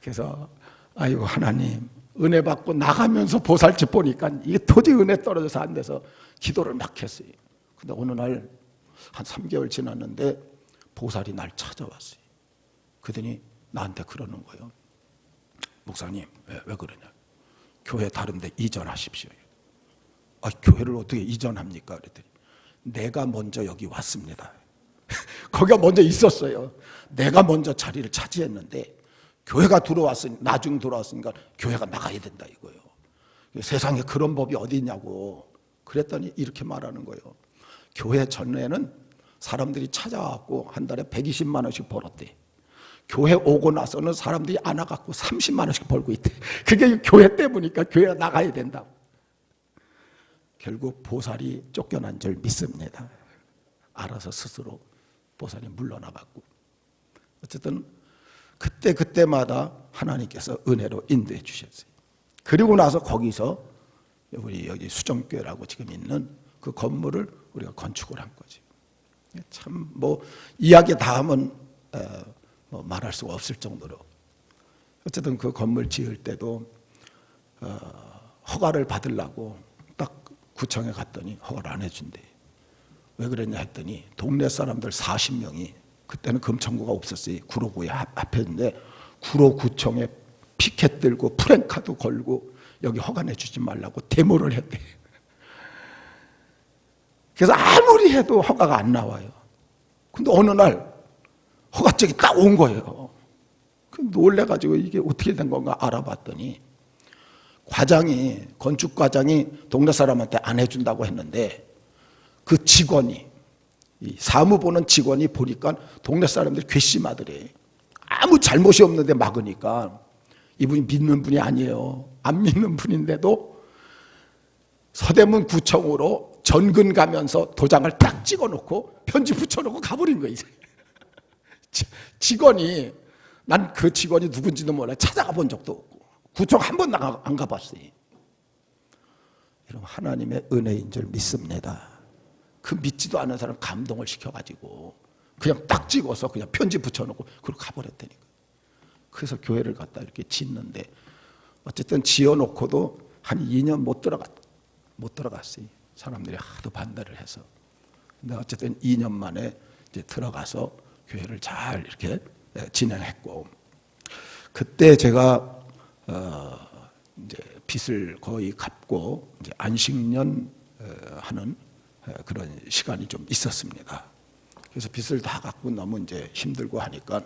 그래서 아이고 하나님 은혜 받고 나가면서 보살집 보니까 이게 도저히 은혜 떨어져서 안 돼서 기도를 막 했어요. 근데 어느 날 한 3개월 지났는데 보살이 날 찾아왔어요. 그러더니 나한테 그러는 거예요. 목사님 왜 그러냐. 교회 다른데 이전하십시오. 아, 교회를 어떻게 이전합니까? 그랬더니 내가 먼저 여기 왔습니다. 거기가 먼저 있었어요. 내가 먼저 자리를 차지했는데 교회가 들어왔으니 나중 들어왔으니까 교회가 나가야 된다 이거예요. 세상에 그런 법이 어디 있냐고. 그랬더니 이렇게 말하는 거예요. 교회 전에는 사람들이 찾아와갖고 한 달에 120만 원씩 벌었대. 교회 오고 나서는 사람들이 안 와갖고 30만 원씩 벌고 있대. 그게 교회 때문이니까 교회가 나가야 된다고. 결국 보살이 쫓겨난 줄 믿습니다. 알아서 스스로 보살이 물러나갔고. 어쨌든 그때마다 하나님께서 은혜로 인도해 주셨어요. 그리고 나서 거기서 우리 여기 수정교회라고 지금 있는 그 건물을 우리가 건축을 한 거지. 참 뭐 이야기 다 하면 뭐 말할 수가 없을 정도로. 어쨌든 그 건물 지을 때도 허가를 받으려고 딱 구청에 갔더니 허가를 안 해준대. 왜 그랬냐 했더니 동네 사람들 40명이 그때는 금천구가 없었어요. 구로구에 합했는데 구로구청에 피켓 들고 프랭카드 걸고 여기 허가 내주지 말라고 데모를 했대. 그래서 아무리 해도 허가가 안 나와요. 근데 어느 날 허가증이 딱 온 거예요. 놀래가지고 이게 어떻게 된 건가 알아봤더니 건축과장이 동네 사람한테 안 해준다고 했는데 그 직원이, 이 사무 보는 직원이 보니까 동네 사람들이 괘씸하더래. 아무 잘못이 없는데 막으니까 이분이 믿는 분이 아니에요. 안 믿는 분인데도 서대문 구청으로 전근 가면서 도장을 딱 찍어놓고 편지 붙여놓고 가버린 거예요. 직원이, 난 그 직원이 누군지도 몰라. 찾아가 본 적도 없고 구청 한 번 안 가봤어요. 여러분 하나님의 은혜인 줄 믿습니다. 그 믿지도 않은 사람 감동을 시켜가지고 그냥 딱 찍어서 그냥 편지 붙여놓고 그리고 가버렸다니까. 그래서 교회를 갖다 이렇게 짓는데 어쨌든 지어놓고도 한 2년 못 들어갔어요. 사람들이 하도 반대를 해서. 근데 어쨌든 2년 만에 이제 들어가서 교회를 잘 이렇게 진행했고, 그때 제가 이제 빚을 거의 갚고 이제 안식년 하는 그런 시간이 좀 있었습니다. 그래서 빚을 다 갚고 너무 이제 힘들고 하니까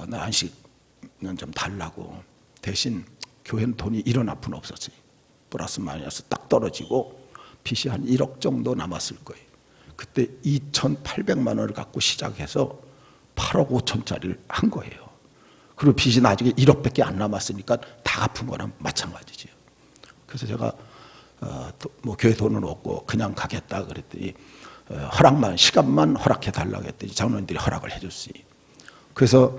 나 안식년 좀 달라고. 대신 교회는 돈이 1원 한 푼 없었어요. 플러스 마이너스 딱 떨어지고 빚이 한 1억 정도 남았을 거예요. 그때 2,800만 원을 갖고 시작해서 8억 5천짜리를 한 거예요. 그리고 빚이 나중에 1억밖에 안 남았으니까 다 갚은 거랑 마찬가지죠. 그래서 제가 뭐 교회 돈은 없고 그냥 가겠다 그랬더니 시간만 허락해 달라고 했더니 장로님들이 허락을 해줬어요. 그래서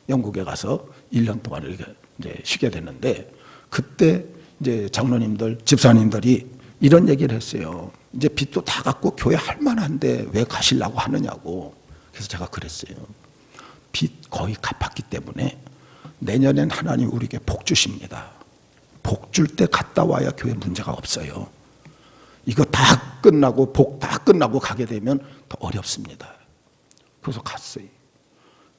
영국에 가서 1년 동안 이렇게 이제 쉬게 됐는데, 그때 이제 장로님들, 집사님들이 이런 얘기를 했어요. 이제 빚도 다 갚고 교회 할 만한데 왜 가시려고 하느냐고. 그래서 제가 그랬어요. 빚 거의 갚았기 때문에 내년엔 하나님 우리에게 복 주십니다. 복 줄 때 갔다 와야 교회 문제가 없어요. 이거 다 끝나고 복 다 끝나고 가게 되면 더 어렵습니다. 그래서 갔어요.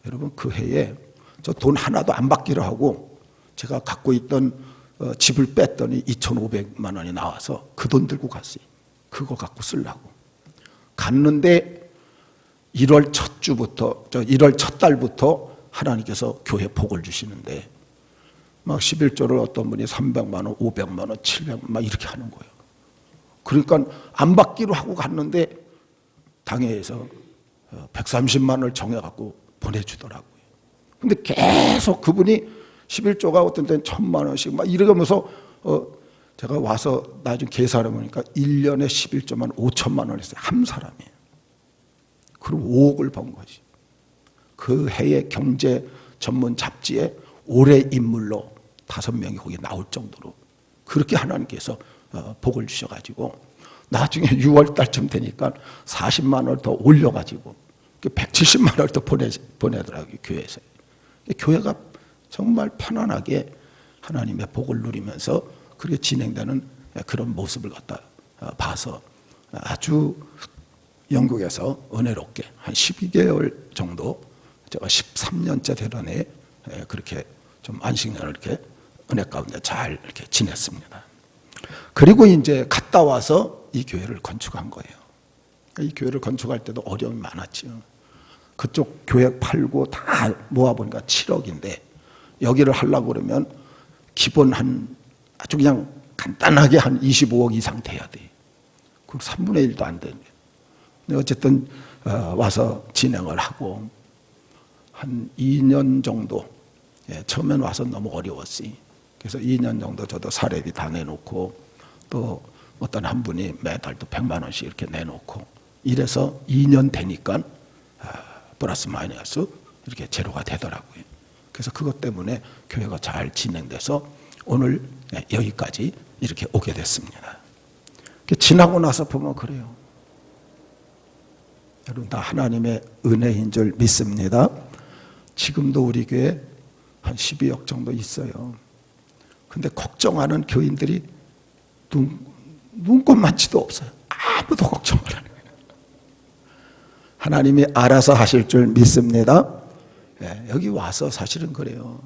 여러분 그 해에 저 돈 하나도 안 받기로 하고 제가 갖고 있던 집을 뺐더니 2,500만 원이 나와서 그 돈 들고 갔어요. 그거 갖고 쓰려고. 갔는데 1월 첫 주부터, 1월 첫 달부터 하나님께서 교회 복을 주시는데 막 11조를 어떤 분이 300만 원, 500만 원, 700만 원 막 이렇게 하는 거예요. 그러니까 안 받기로 하고 갔는데 당회에서 130만 원을 정해갖고 보내주더라고요. 근데 계속 그분이 11조가 어떤 때는 1,000만 원씩 막 이러면서 제가 와서 나중에 계산해 보니까 1년에 11조만 5천만 원 했어요. 한 사람이. 그리고 5억을 번 거지. 그 해의 경제 전문 잡지에 올해 인물로 5명이 거기 나올 정도로 그렇게 하나님께서 복을 주셔가지고 나중에 6월 달쯤 되니까 40만 원을 더 올려가지고 170만 원을 더 보내더라고요, 교회에서. 교회가 정말 편안하게 하나님의 복을 누리면서 그렇게 진행되는 그런 모습을 갖다 봐서 아주 영국에서 은혜롭게 한 12개월 정도 제가 13년째 되던 해 그렇게 좀 안식년을 이렇게 은혜 가운데 잘 이렇게 지냈습니다. 그리고 이제 갔다 와서 이 교회를 건축한 거예요. 이 교회를 건축할 때도 어려움이 많았죠. 그쪽 교회 팔고 다 모아보니까 7억인데 여기를 하려고 그러면 기본 아주 그냥 간단하게 한 25억 이상 돼야 돼. 그 3분의 1도 안 되는. 근데 어쨌든 와서 진행을 하고 한 2년 정도, 처음엔 와서 너무 어려웠어요. 그래서 2년 정도 저도 사례비 다 내놓고 또 어떤 한 분이 매달 또 100만 원씩 이렇게 내놓고 이래서 2년 되니까 플러스 마이너스 이렇게 제로가 되더라고요. 그래서 그것 때문에 교회가 잘 진행돼서 오늘 여기까지 이렇게 오게 됐습니다. 지나고 나서 보면 그래요. 여러분 다 하나님의 은혜인 줄 믿습니다. 지금도 우리 교회 한 12억 정도 있어요. 근데 걱정하는 교인들이 눈꼽만치도 없어요. 아무도 걱정을 안 해요. 하나님이 알아서 하실 줄 믿습니다. 여기 와서 사실은 그래요.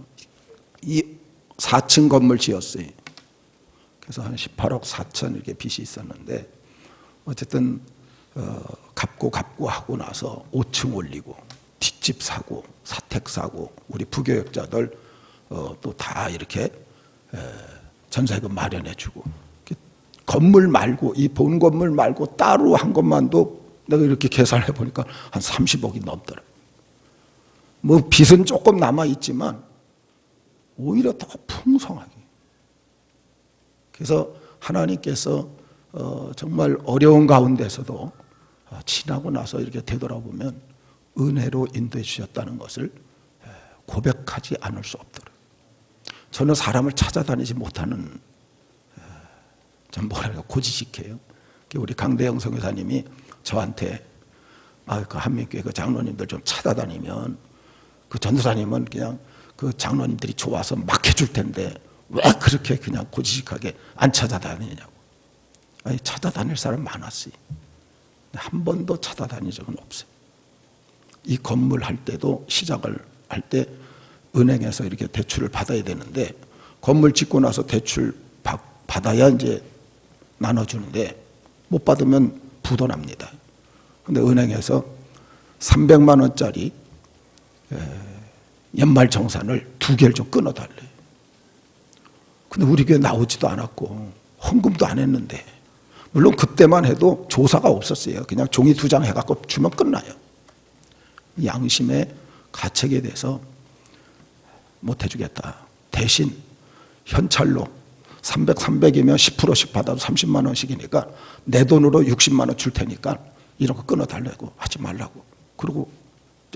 이 4층 건물 지었어요. 그래서 한 18억 4천 이렇게 빚이 있었는데 어쨌든 갚고 하고 나서 5층 올리고 뒷집 사고 사택 사고 우리 부교역자들 또 다 이렇게 전세금 마련해주고 건물 말고 이 본 건물 말고 따로 한 것만도 내가 이렇게 계산해 보니까 한 30억이 넘더라. 뭐 빚은 조금 남아 있지만 오히려 더 풍성하게. 그래서 하나님께서 정말 어려운 가운데서도 지나고 나서 이렇게 되돌아보면 은혜로 인도해 주셨다는 것을 고백하지 않을 수 없더라고요. 저는 사람을 찾아다니지 못하는 좀 뭐랄까 고지식해요. 우리 강대영 선교사님이 저한테 그 한민교회 그 장로님들 좀 찾아다니면 그 전도사님은 그냥 그 장로님들이 좋아서 막 해줄 텐데 왜 그렇게 그냥 고지식하게 안 찾아다니냐고. 아니 찾아다닐 사람 많았어요. 한 번도 찾아다닌 적은 없어요. 이 건물 할 때도 시작을 할 때 은행에서 이렇게 대출을 받아야 되는데 건물 짓고 나서 대출 받아야 이제 나눠주는데 못 받으면 부도 납니다. 근데 은행에서 300만 원짜리 연말 정산을 2개를 좀 끊어달래요. 근데 우리 교회 나오지도 않았고 헌금도 안 했는데 물론 그때만 해도 조사가 없었어요. 그냥 종이 2장 해갖고 주면 끝나요. 양심의 가책에 대해서 못 해주겠다. 대신 현찰로 300이면 10%씩 받아도 30만 원씩이니까 내 돈으로 60만 원 줄 테니까 이런 거 끊어달라고 하지 말라고. 그리고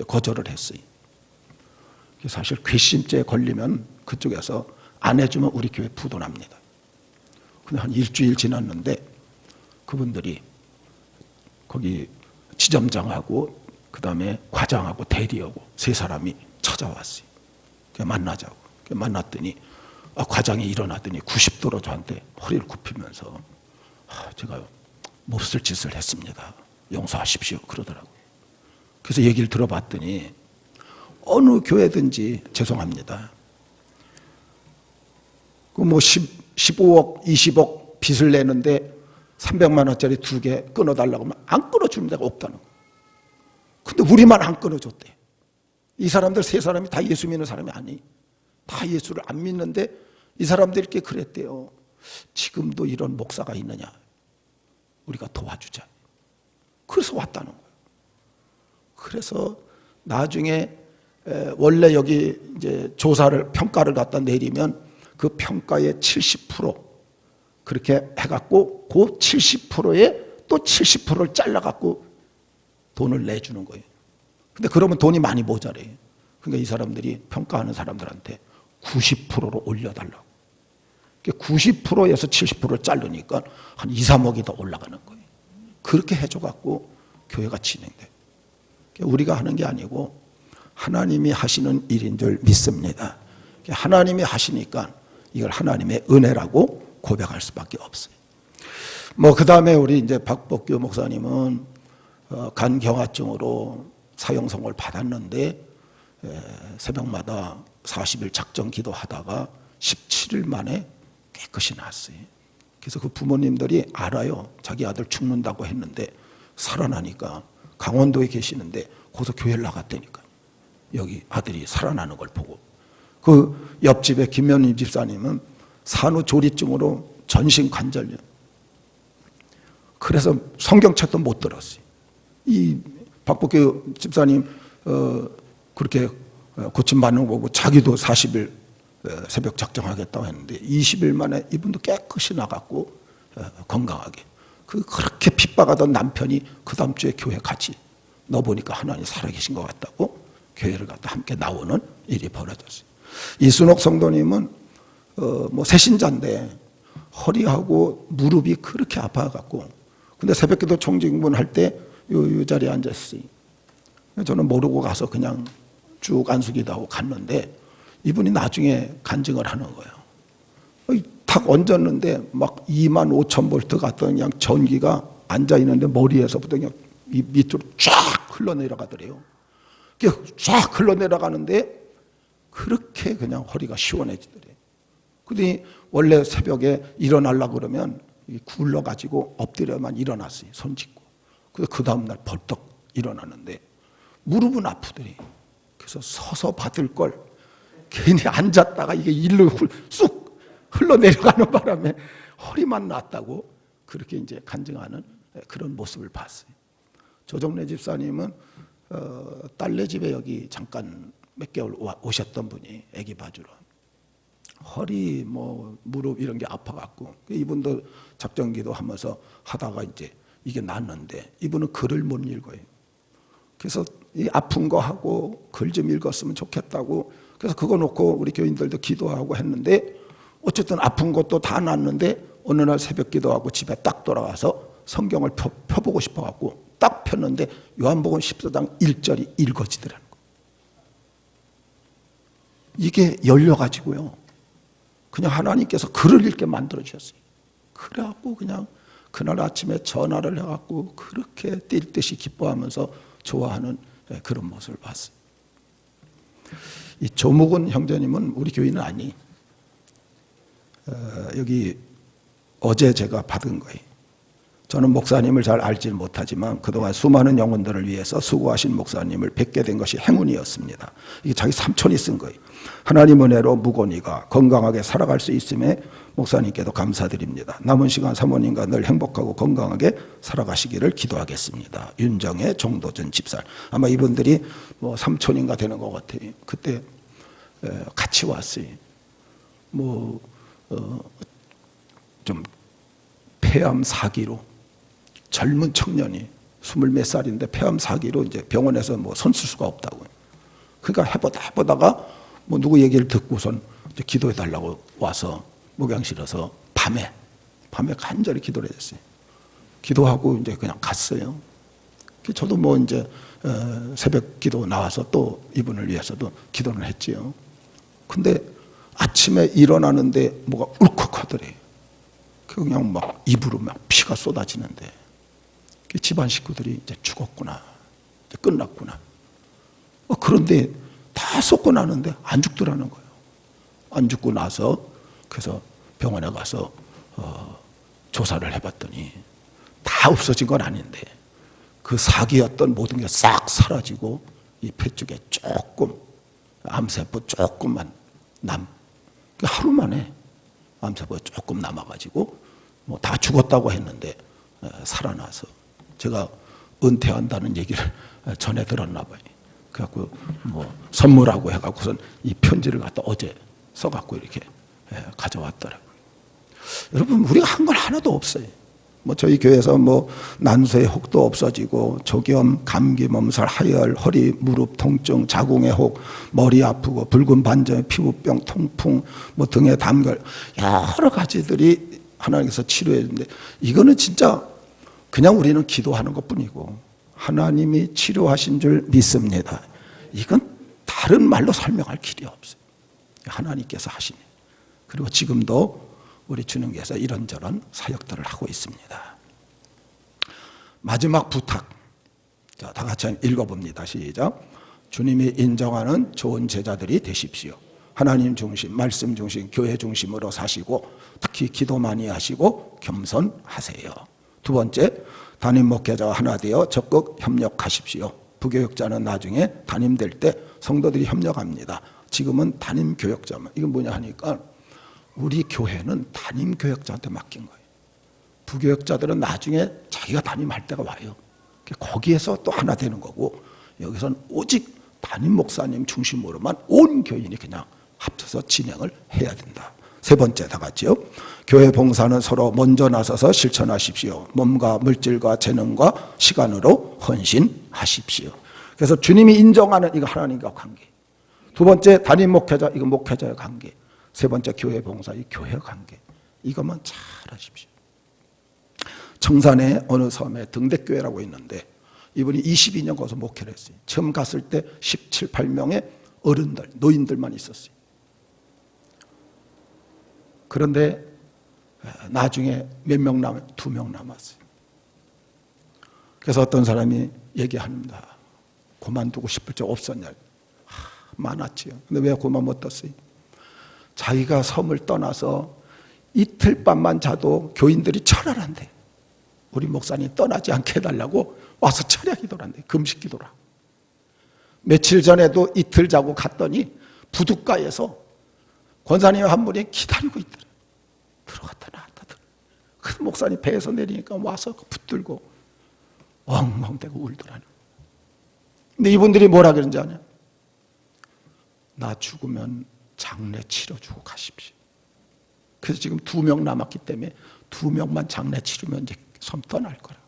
거절을 했어요. 사실 괘씸죄에 걸리면 그쪽에서 안 해주면 우리 교회 부도납니다. 근데 한 일주일 지났는데 그분들이 거기 지점장하고 그 다음에 과장하고 대리하고 3사람이 찾아왔어요. 만나자고. 만났더니 과장이 일어나더니 90도로 저한테 허리를 굽히면서 제가 몹쓸 짓을 했습니다. 용서하십시오. 그러더라고요. 그래서 얘기를 들어봤더니 어느 교회든지 죄송합니다. 그 뭐 15억, 20억 빚을 내는데 300만 원짜리 2개 끊어달라고 하면 안 끊어주는 데가 없다는 거예요. 근데 우리만 안 끊어줬대. 이 사람들 3사람이 다 예수 믿는 사람이 아니. 다 예수를 안 믿는데 이 사람들이 이렇게 그랬대요. 지금도 이런 목사가 있느냐. 우리가 도와주자. 그래서 왔다는 거예요. 그래서 나중에 원래 여기 이제 조사를 평가를 갖다 내리면 그 평가의 70% 그렇게 해갖고 그 70%에 또 70%를 잘라갖고 돈을 내주는 거예요. 근데 그러면 돈이 많이 모자라요. 그러니까 이 사람들이 평가하는 사람들한테 90%로 올려달라고. 90%에서 70%를 자르니까 한 2, 3억이 더 올라가는 거예요. 그렇게 해줘갖고 교회가 진행돼요. 우리가 하는 게 아니고 하나님이 하시는 일인 줄 믿습니다. 하나님이 하시니까 이걸 하나님의 은혜라고 고백할 수밖에 없어요. 그 다음에 우리 이제 박복규 목사님은 간경화증으로 사형선고를 받았는데 새벽마다 40일 작정 기도하다가 17일 만에 깨끗이 났어요. 그래서 그 부모님들이 알아요. 자기 아들 죽는다고 했는데 살아나니까 강원도에 계시는데 거기서 교회를 나갔다니까. 여기 아들이 살아나는 걸 보고. 그 옆집에 김현임 집사님은 산후조리증으로 전신관절염. 그래서 성경책도 못 들었어요. 이 박복규 집사님 그렇게 고침받는 거 보고 자기도 40일 새벽 작정하겠다고 했는데 20일 만에 이분도 깨끗이 나갔고 건강하게. 그렇게 핍박하던 남편이 그 다음 주에 교회 같이 너 보니까 하나님 살아계신 것 같다고 교회를 갔다 함께 나오는 일이 벌어졌어요. 이순옥 성도님은 새신자인데 허리하고 무릎이 그렇게 아파갖고 근데 새벽기도 총징문 할 때 요 자리에 앉았어요. 저는 모르고 가서 그냥 쭉 안수기도하고 갔는데 이분이 나중에 간증을 하는 거예요. 탁 얹었는데 막 2만 5천 볼트 갔던 그냥 전기가 앉아있는데 머리에서부터 그냥 밑으로 쫙 흘러내려가더래요. 쫙 흘러내려가는데 그렇게 그냥 허리가 시원해지더래요. 근데 원래 새벽에 일어나려고 그러면 굴러가지고 엎드려만 일어났어요. 손 짚고. 그래서 그 다음날 벌떡 일어나는데 무릎은 아프더니 그래서 서서 받을 걸 괜히 앉았다가 이게 일로 쑥 흘러내려가는 바람에 허리만 났다고 그렇게 이제 간증하는 그런 모습을 봤어요. 조정래 집사님은 딸네 집에 여기 잠깐 몇 개월 오셨던 분이 아기 봐주러 허리 무릎 이런 게 아파갖고 이분도 작정기도 하면서 하다가 이제 이게 났는데 이분은 글을 못 읽어요. 그래서 이 아픈 거 하고 글 좀 읽었으면 좋겠다고 그래서 그거 놓고 우리 교인들도 기도하고 했는데 어쨌든 아픈 것도 다 났는데 어느 날 새벽 기도하고 집에 딱 돌아와서 성경을 펴보고 싶어갖고 딱 폈는데 요한복음 14장 1절이 읽어지더라는 거예요. 이게 열려가지고요. 그냥 하나님께서 글을 읽게 만들어주셨어요. 그래갖고 그냥 그날 아침에 전화를 해갖고 그렇게 뛸 듯이 기뻐하면서 좋아하는 그런 모습을 봤어요. 이 조묵은 형제님은 우리 교인은 아니. 여기 어제 제가 받은 거예요. 저는 목사님을 잘 알지는 못하지만 그동안 수많은 영혼들을 위해서 수고하신 목사님을 뵙게 된 것이 행운이었습니다. 이게 자기 삼촌이 쓴 거예요. 하나님 은혜로 무고니가 건강하게 살아갈 수 있음에 목사님께도 감사드립니다. 남은 시간 사모님과 늘 행복하고 건강하게 살아가시기를 기도하겠습니다. 윤정의 정도전 집살. 아마 이분들이 삼촌인가 되는 것 같아요. 그때 같이 왔어요. 좀 폐암 4기로 젊은 청년이 20몇 살인데 폐암 4기로 이제 병원에서 손 쓸 수가 없다고. 그러니까 해보다가 누구 얘기를 듣고선 이제 기도해달라고 와서 목양실에서 밤에 간절히 기도를 했어요. 기도하고 이제 그냥 갔어요. 저도 이제 새벽 기도 나와서 또 이분을 위해서도 기도를 했지요. 근데 아침에 일어나는데 뭐가 울컥하더래요. 그냥 막 입으로 막 피가 쏟아지는데 집안 식구들이 이제 죽었구나, 이제 끝났구나. 그런데 다 쏟고 나는데 안 죽더라는 거예요. 안 죽고 나서 그래서 병원에 가서 조사를 해봤더니 다 없어진 건 아닌데 그 사기였던 모든 게 싹 사라지고 이 폐 쪽에 조금 암세포 조금만 하루 만에 암세포가 조금 남아가지고 다 죽었다고 했는데 살아나서 제가 은퇴한다는 얘기를 전해 들었나 봐요. 그래갖고 뭐 선물하고 해갖고선 이 편지를 갖다 어제 써갖고 이렇게 가져왔더라고요. 여러분, 우리가 한 건 하나도 없어요. 뭐 저희 교회에서 뭐 난소의 혹도 없어지고 조겸, 감기, 몸살, 하열, 허리, 무릎 통증, 자궁의 혹, 머리 아프고 붉은 반점, 피부병, 통풍, 뭐 등의 담결, 여러 가지들이 하나님께서 치료해 주는데, 이거는 진짜 그냥 우리는 기도하는 것뿐이고 하나님이 치료하신 줄 믿습니다. 이건 다른 말로 설명할 길이 없어요. 하나님께서 하시네. 그리고 지금도 우리 주님께서 이런저런 사역들을 하고 있습니다. 마지막 부탁, 자, 다 같이 읽어봅니다. 시작. 주님이 인정하는 좋은 제자들이 되십시오. 하나님 중심, 말씀 중심, 교회 중심으로 사시고 특히 기도 많이 하시고 겸손하세요. 두 번째, 담임 목회자와 하나 되어 적극 협력하십시오. 부교육자는 나중에 담임될 때 성도들이 협력합니다. 지금은 담임 교역자만. 이건 뭐냐 하니까 우리 교회는 담임 교역자한테 맡긴 거예요. 부교역자들은 나중에 자기가 담임할 때가 와요. 거기에서 또 하나 되는 거고, 여기서는 오직 담임 목사님 중심으로만 온 교인이 그냥 합쳐서 진행을 해야 된다. 세 번째, 다 같이요. 교회 봉사는 서로 먼저 나서서 실천하십시오. 몸과 물질과 재능과 시간으로 헌신하십시오. 그래서 주님이 인정하는 이거 하나님과 관계. 두 번째, 담임 목회자, 이거 목회자의 관계. 세 번째, 교회 봉사, 이 교회 관계. 이것만 잘 하십시오. 청산의 어느 섬에 등대교회라고 있는데 이분이 22년 거기서 목회를 했어요. 처음 갔을 때 17, 18명의 어른들, 노인들만 있었어요. 그런데 나중에 몇 명 남았어요? 2명 남았어요. 그래서 어떤 사람이 얘기합니다. 그만두고 싶을 적 없었냐? 많았지요. 근데 왜 그만 못 뒀어요? 자기가 섬을 떠나서 이틀 밤만 자도 교인들이 철야한대. 우리 목사님 떠나지 않게 해달라고 와서 철야 기도를 한대. 금식 기도라. 며칠 전에도 이틀 자고 갔더니 부둣가에서 권사님 한 분이 기다리고 있더래. 들어갔다 나왔다. 그 목사님 배에서 내리니까 와서 붙들고 엉엉대고 울더라니. 근데 이분들이 뭐라 그런지 아냐? 나 죽으면 장례 치러주고 가십시오. 그래서 지금 2명 남았기 때문에 2명만 장례 치르면 이제 섬 떠날 거라.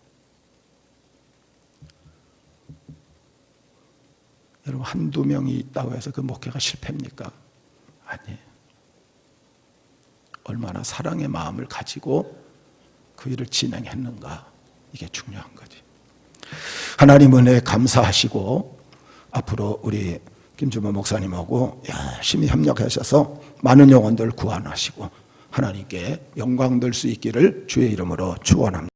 여러분, 한두 명이 있다고 해서 그 목회가 실패입니까? 아니에요. 얼마나 사랑의 마음을 가지고 그 일을 진행했는가, 이게 중요한 거지. 하나님 은혜에 감사하시고 앞으로 우리 김주모 목사님하고 열심히 협력하셔서 많은 영혼들 구원하시고 하나님께 영광 돌 수 있기를 주의 이름으로 축원합니다.